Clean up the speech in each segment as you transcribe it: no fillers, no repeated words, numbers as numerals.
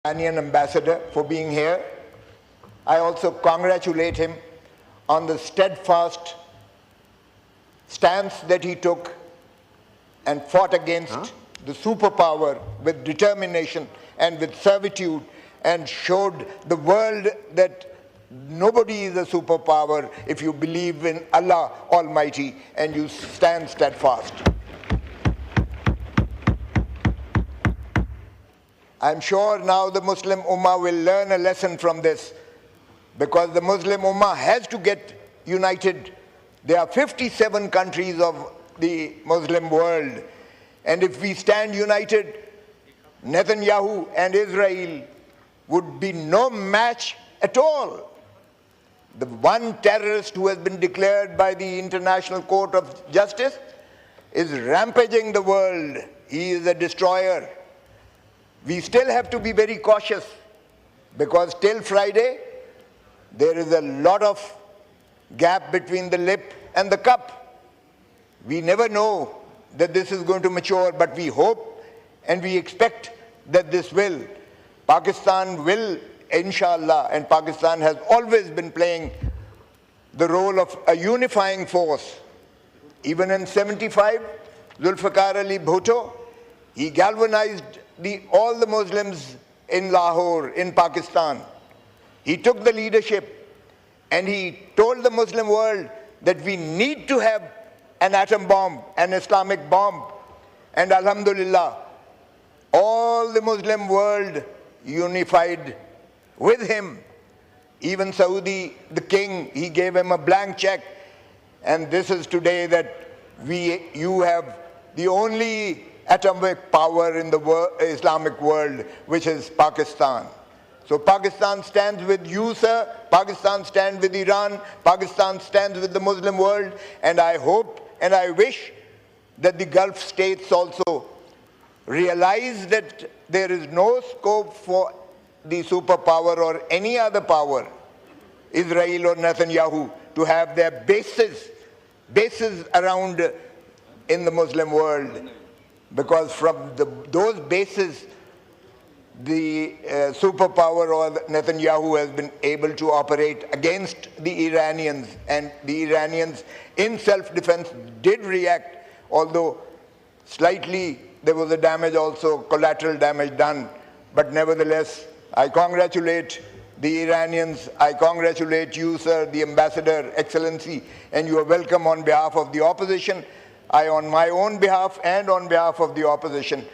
Iranian ambassador for being here. I also congratulate him on the steadfast stance that he took and fought against the superpower with determination and with servitude, and showed the world that nobody is a superpower if you believe in Allah Almighty and you stand steadfast. I'm sure now the Muslim Ummah will learn a lesson from this, because the Muslim Ummah has to get united. There are 57 countries of the Muslim world, and if we stand united, Netanyahu and Israel would be no match at all. The one terrorist who has been declared by the International Court of Justice is rampaging the world. He is a destroyer. We still have to be very cautious, because till Friday, there is a lot of gap between the lip and the cup. We never know that this is going to mature, but we hope and we expect that this will. Pakistan will, inshallah, and Pakistan has always been playing the role of a unifying force. Even in 75, Zulfikar Ali Bhutto, he galvanized all the Muslims in Lahore, in Pakistan. He took the leadership and he told the Muslim world that we need to have an atom bomb, an Islamic bomb. And alhamdulillah, all the Muslim world unified with him. Even Saudi, the king, he gave him a blank check. And this is today that you have the only atomic power in the Islamic world, which is Pakistan. So Pakistan stands with you, sir. Pakistan stands with Iran. Pakistan stands with the Muslim world. And I hope and I wish that the Gulf states also realize that there is no scope for the superpower or any other power, Israel or Netanyahu, to have their bases around in the Muslim world. Because from those bases, the superpower or Netanyahu has been able to operate against the Iranians, and the Iranians in self-defense did react, although slightly there was a damage also, collateral damage done. But nevertheless, I congratulate the Iranians, I congratulate you, sir, the ambassador, excellency, and you are welcome on behalf of the opposition. I, on my own behalf and on behalf of the opposition,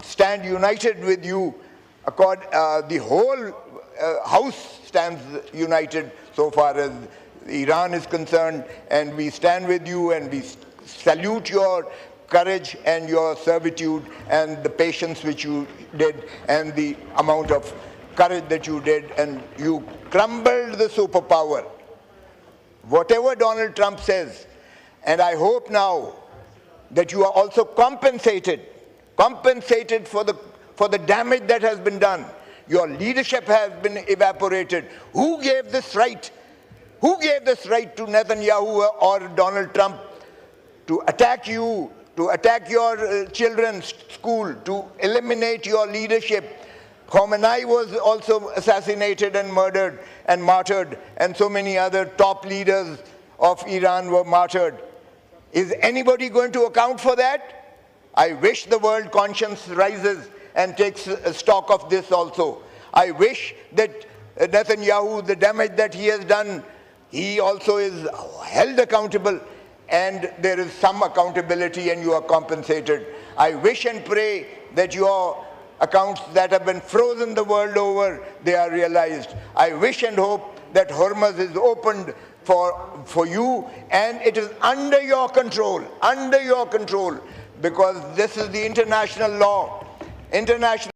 stand united with you. The whole House stands united so far as Iran is concerned, and we stand with you and we salute your courage and your servitude and the patience which you did and the amount of courage that you did, and you crumbled the superpower. Whatever Donald Trump says, and I hope now that you are also compensated for the damage that has been done. Your leadership has been evaporated. Who gave this right? Who gave this right to Netanyahu or Donald Trump to attack you, to attack your children's school, to eliminate your leadership? Khomeini was also assassinated and murdered and martyred, and so many other top leaders of Iran were martyred. Is anybody going to account for that? I wish the world conscience rises and takes stock of this also. I wish that Netanyahu, the damage that he has done, he also is held accountable, and there is some accountability and you are compensated. I wish and pray that your accounts that have been frozen the world over, they are realized. I wish and hope that Hormuz is opened for you, and it is under your control, because this is the international law. International